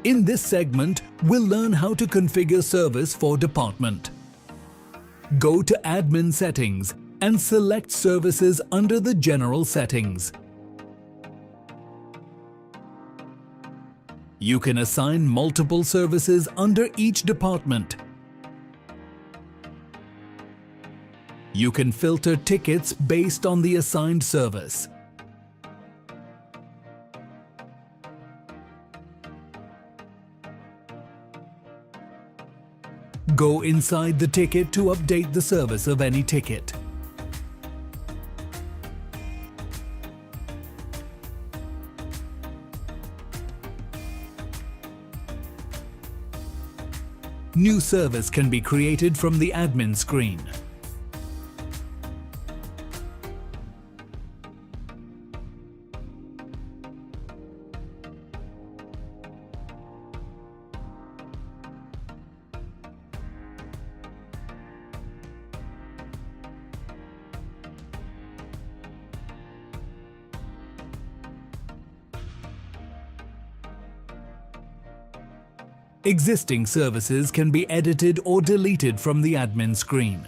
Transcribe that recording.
In this segment, we'll learn how to configure service for department. Go to Admin Settings and select Services under the General Settings. You can assign multiple services under each department. You can filter tickets based on the assigned service. Go inside the ticket to update the service of any ticket. New service can be created from the admin screen. Existing services can be edited or deleted from the admin screen.